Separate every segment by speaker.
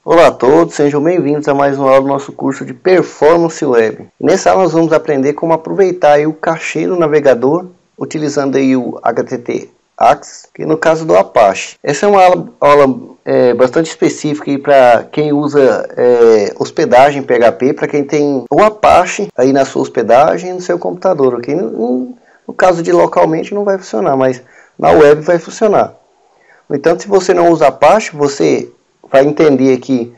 Speaker 1: Olá a todos, sejam bem-vindos a mais uma aula do nosso curso de Performance Web. Nessa aula nós vamos aprender como aproveitar aí o cachê do navegador utilizando aí o htaccess, que no caso do Apache. Essa é uma aula bastante específica para quem usa hospedagem PHP, para quem tem o Apache aí na sua hospedagem no seu computador. Okay? No caso de localmente não vai funcionar, mas na web vai funcionar. No entanto, se você não usa Apache, você vai entender aqui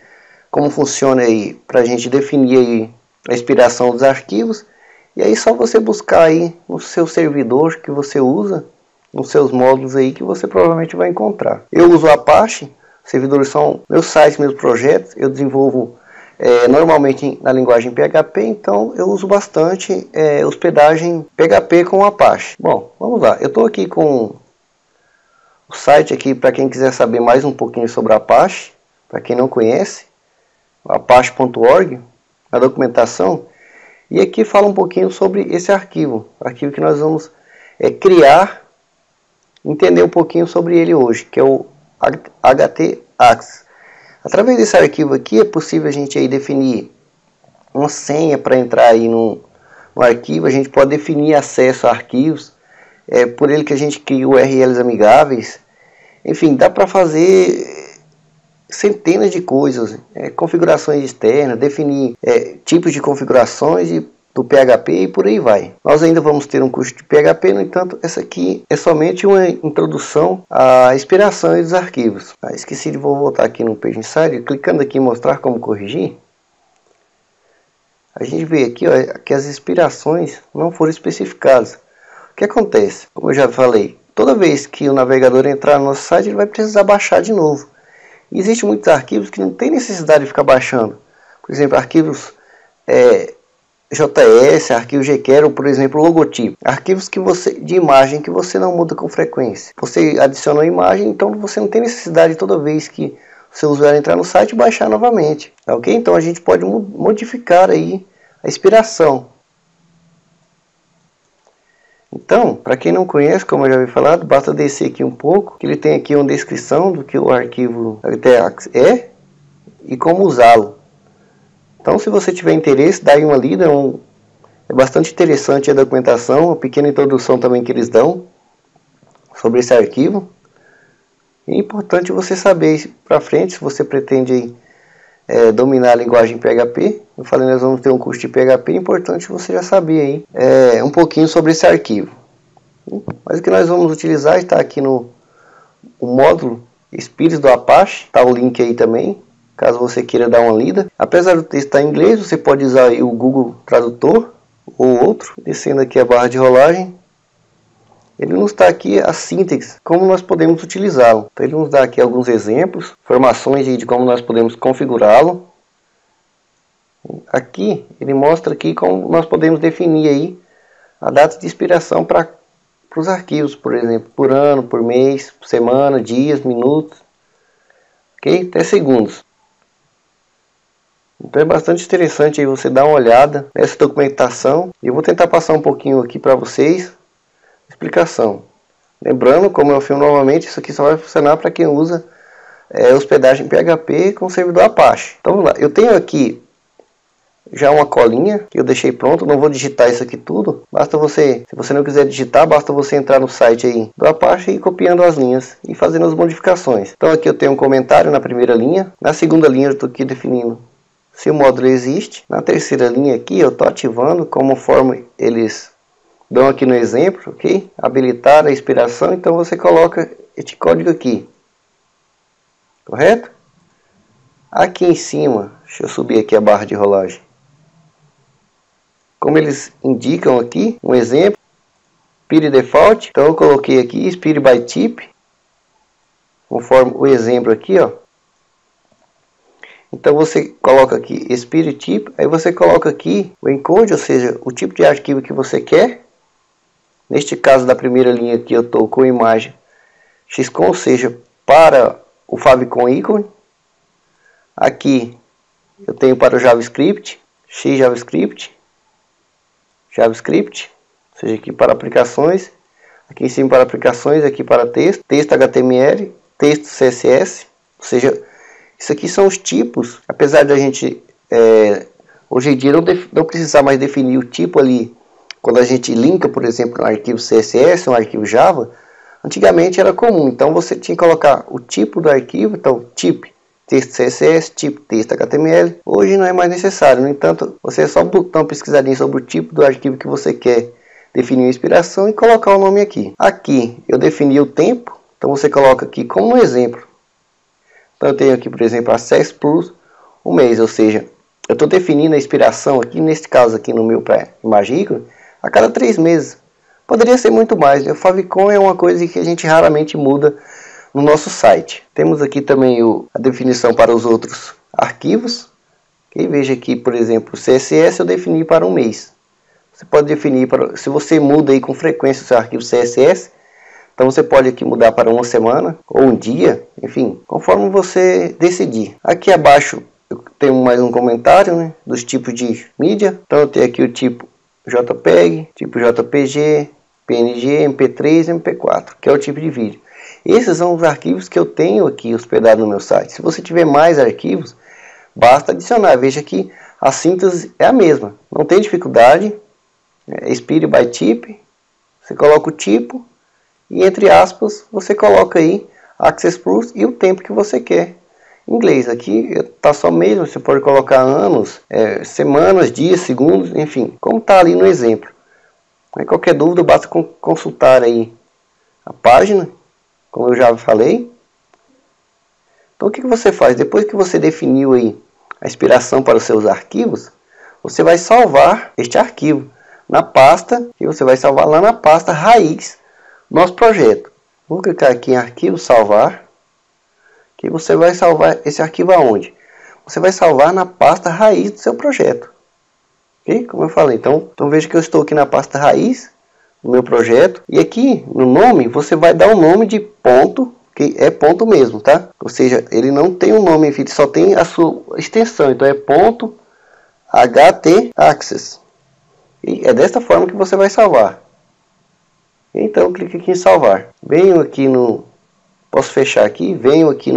Speaker 1: como funciona aí para a gente definir aí a expiração dos arquivos, e aí só você buscar aí no seu servidor que você usa, nos seus módulos aí que você provavelmente vai encontrar. Eu uso o Apache, servidores são meus sites, meus projetos, eu desenvolvo normalmente na linguagem PHP, então eu uso bastante hospedagem PHP com o Apache. Bom, vamos lá, eu estou aqui com o site aqui para quem quiser saber mais um pouquinho sobre Apache. Para quem não conhece, apache.org, a documentação, e aqui fala um pouquinho sobre esse arquivo que nós vamos criar, entender um pouquinho sobre ele hoje, que é o htaccess. Através desse arquivo aqui é possível a gente aí definir uma senha para entrar aí no arquivo, a gente pode definir acesso a arquivos, por ele que a gente cria URLs amigáveis, enfim, dá para fazer centenas de coisas, configurações externas, definir tipos de configurações do PHP e por aí vai. Nós ainda vamos ter um curso de PHP, no entanto, essa aqui é somente uma introdução à expiração dos arquivos. Esqueci de voltar aqui no Page Insider, clicando aqui em mostrar como corrigir. A gente vê aqui que as expirações não foram especificadas. O que acontece? Como eu já falei, toda vez que o navegador entrar no nosso site, ele vai precisar baixar de novo. Existem muitos arquivos que não tem necessidade de ficar baixando. Por exemplo, arquivos JS, arquivo GQuero, por exemplo, logotipo. Arquivos de imagem que você não muda com frequência. Você adiciona uma imagem, então você não tem necessidade toda vez que o seu usuário entrar no site baixar novamente. Tá ok? Então a gente pode modificar aí a expiração. Então, para quem não conhece, como eu já havia falado, basta descer aqui um pouco, que ele tem aqui uma descrição do que o arquivo htaccess é e como usá-lo. Então, se você tiver interesse, dá aí uma lida, é bastante interessante a documentação, uma pequena introdução também que eles dão sobre esse arquivo. E é importante você saber para frente, se você pretende dominar a linguagem PHP. Eu falei, nós vamos ter um curso de PHP, é importante você já saber aí um pouquinho sobre esse arquivo. Mas o que nós vamos utilizar está aqui no módulo Spirits do Apache, está o link aí também, caso você queira dar uma lida. Apesar do texto estar em inglês, você pode usar aí o Google Tradutor ou outro. Descendo aqui a barra de rolagem, ele nos dá aqui a síntese, como nós podemos utilizá-lo. Então ele nos dá aqui alguns exemplos, informações de como nós podemos configurá-lo. Aqui ele mostra aqui como nós podemos definir aí a data de expiração para os arquivos, por exemplo, por ano, por mês, por semana, dias, minutos, ok? Até segundos. Então é bastante interessante aí você dar uma olhada nessa documentação. E eu vou tentar passar um pouquinho aqui para vocês explicação. Lembrando, como eu filmo novamente, isso aqui só vai funcionar para quem usa hospedagem PHP com servidor Apache. Então vamos lá, eu tenho aqui já uma colinha que eu deixei pronto, não vou digitar isso aqui tudo. Basta você, se você não quiser digitar, basta você entrar no site aí do Apache e ir copiando as linhas e fazendo as modificações. Então aqui eu tenho um comentário na primeira linha, na segunda linha eu estou aqui definindo se o módulo existe, na terceira linha aqui eu estou ativando conforme eles dão aqui no exemplo, ok? Habilitar a expiração, então você coloca este código aqui, correto? Aqui em cima, deixa eu subir aqui a barra de rolagem. Como eles indicam aqui, um exemplo, Spire Default, então eu coloquei aqui Spire by Type, conforme o exemplo aqui, ó. Então você coloca aqui Spire Type, aí você coloca aqui o encode, ou seja, o tipo de arquivo que você quer. Neste caso da primeira linha aqui eu estou com imagem XCOM, ou seja, para o favicon icon. Aqui eu tenho para o JavaScript, XJavaScript, JavaScript, ou seja, aqui para aplicações, aqui em cima para aplicações, aqui para texto, texto HTML, texto CSS, ou seja, Isso aqui são os tipos, apesar de a gente hoje em dia não precisar mais definir o tipo ali, quando a gente linka, por exemplo, um arquivo CSS, um arquivo Java, antigamente era comum, então você tinha que colocar o tipo do arquivo, então tipo texto CSS, tipo texto HTML, hoje não é mais necessário, no entanto, você é só botar uma pesquisadinha sobre o tipo do arquivo que você quer definir a inspiração e colocar o nome aqui. Aqui eu defini o tempo, então você coloca aqui como um exemplo. Então eu tenho aqui, por exemplo, Access Plus, um mês, ou seja, eu estou definindo a inspiração aqui, neste caso aqui no meu imagem ícone, a cada 3 meses. Poderia ser muito mais, né? O favicon é uma coisa que a gente raramente muda no nosso site. Temos aqui também a definição para os outros arquivos. Okay? Veja aqui, por exemplo, o CSS eu defini para um mês. Você pode definir, se você muda aí com frequência o seu arquivo CSS, então você pode aqui mudar para uma semana ou um dia, enfim, conforme você decidir. Aqui abaixo eu tenho mais um comentário, né, dos tipos de mídia. Então eu tenho aqui o tipo JPEG, tipo JPG, PNG, MP3 e MP4, que é o tipo de vídeo. Esses são os arquivos que eu tenho aqui hospedados no meu site. Se você tiver mais arquivos, basta adicionar. Veja que a síntese é a mesma, não tem dificuldade. Expire by type, você coloca o tipo e entre aspas você coloca aí Access Plus e o tempo que você quer. Em inglês aqui está só mesmo, você pode colocar anos, semanas, dias, segundos, enfim, como está ali no exemplo. Qualquer dúvida basta consultar aí a página, como eu já falei. Então o que você faz? Depois que você definiu aí a inspiração para os seus arquivos, você vai salvar este arquivo na pasta, que você vai salvar lá na pasta raiz do nosso projeto. Vou clicar aqui em arquivo, salvar, que você vai salvar esse arquivo aonde? Você vai salvar na pasta raiz do seu projeto. Ok? Como eu falei, então veja que eu estou aqui na pasta raiz do meu projeto, e aqui no nome você vai dar um nome de ponto, que é ponto mesmo, tá? Ou seja, ele não tem um nome, enfim, só tem a sua extensão, então é ponto HT Access. E é desta forma que você vai salvar. Então clique aqui em salvar. Venho aqui posso fechar aqui, venho aqui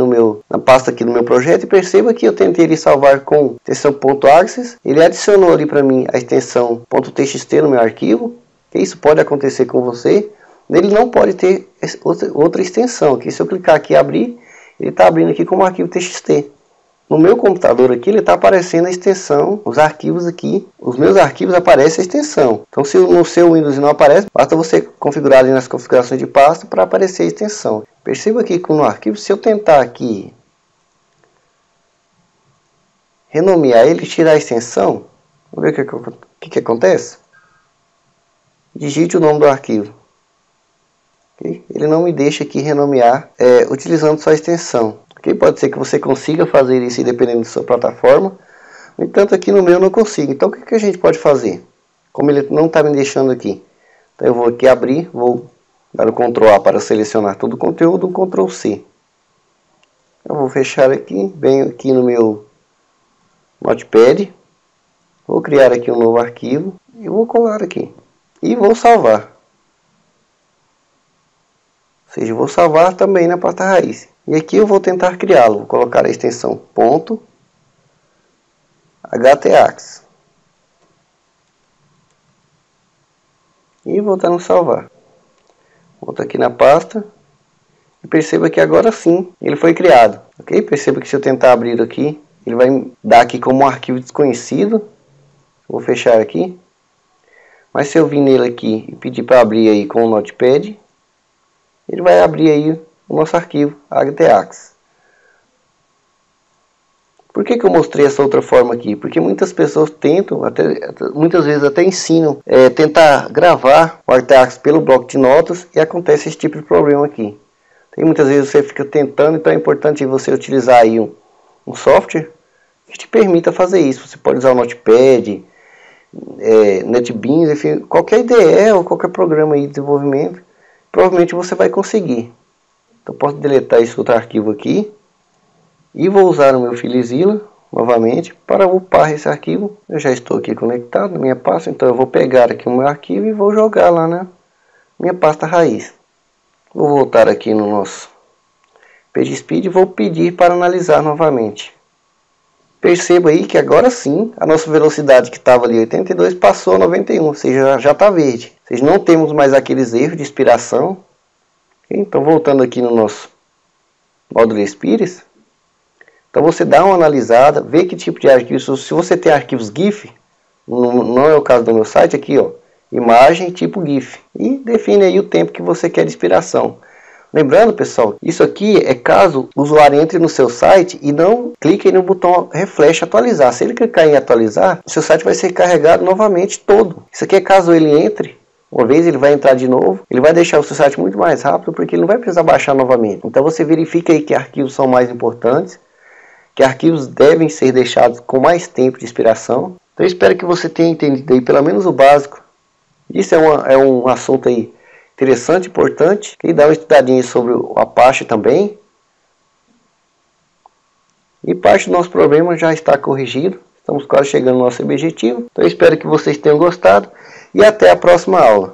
Speaker 1: na pasta aqui do meu projeto e perceba que eu tentei salvar com extensão .access. Ele adicionou ali para mim a extensão .txt no meu arquivo. Isso pode acontecer com você. Ele não pode ter outra extensão. Que se eu clicar aqui e abrir, ele está abrindo aqui como arquivo TXT. No meu computador aqui ele está aparecendo a extensão, os arquivos aqui, os meus arquivos aparecem a extensão. Então se no seu Windows não aparece, basta você configurar ali nas configurações de pasta para aparecer a extensão. Perceba aqui que no arquivo, se eu tentar aqui renomear ele e tirar a extensão, vamos ver o que acontece. Digite o nome do arquivo. Okay? Ele não me deixa aqui renomear utilizando só a extensão. Okay? Pode ser que você consiga fazer isso dependendo da sua plataforma. No entanto, aqui no meu eu não consigo. Então o que a gente pode fazer? Como ele não está me deixando aqui. Então eu vou aqui abrir, vou dar o Ctrl A para selecionar todo o conteúdo, o Ctrl C. Eu vou fechar aqui, venho aqui no meu Notepad. Vou criar aqui um novo arquivo e vou colar aqui. E vou salvar. Ou seja, eu vou salvar também na pasta raiz. E aqui eu vou tentar criá-lo. Vou colocar a extensão .htaccess. E vou dar no salvar. Volto aqui na pasta. E perceba que agora sim ele foi criado. Ok? Perceba que se eu tentar abrir aqui, ele vai dar aqui como um arquivo desconhecido. Vou fechar aqui. Mas se eu vir nele aqui e pedir para abrir aí com o Notepad, ele vai abrir aí o nosso arquivo htaccess. Por que eu mostrei essa outra forma aqui? Porque muitas pessoas tentam, muitas vezes até ensinam, tentar gravar o htaccess pelo bloco de notas e acontece esse tipo de problema aqui. Tem muitas vezes você fica tentando, então é importante você utilizar aí um software que te permita fazer isso. Você pode usar o Notepad, NetBeans, enfim, qualquer IDE ou qualquer programa aí de desenvolvimento, provavelmente você vai conseguir. Então posso deletar esse outro arquivo aqui e vou usar o meu FileZilla novamente para upar esse arquivo. Eu já estou aqui conectado na minha pasta, então eu vou pegar aqui o meu arquivo e vou jogar lá na minha pasta raiz. Vou voltar aqui no nosso PageSpeed e vou pedir para analisar novamente. Perceba aí que agora sim, a nossa velocidade que estava ali 82 passou a 91, ou seja, já está verde. Ou seja, não temos mais aqueles erros de expiração. Então, voltando aqui no nosso módulo Expires, então você dá uma analisada, vê que tipo de arquivo, se você tem arquivos GIF, não é o caso do meu site, aqui ó, imagem tipo GIF, e define aí o tempo que você quer de expiração. Lembrando, pessoal, isso aqui é caso o usuário entre no seu site e não clique no botão Refresh atualizar. Se ele clicar em atualizar, o seu site vai ser carregado novamente todo. Isso aqui é caso ele entre, uma vez ele vai entrar de novo, ele vai deixar o seu site muito mais rápido porque ele não vai precisar baixar novamente. Então você verifica aí que arquivos são mais importantes, que arquivos devem ser deixados com mais tempo de expiração. Então eu espero que você tenha entendido aí pelo menos o básico. Isso é um assunto aí interessante, importante, e dá uma estudadinha sobre o Apache também. E parte do nosso problema já está corrigido. Estamos quase chegando ao nosso objetivo. Então eu espero que vocês tenham gostado e até a próxima aula.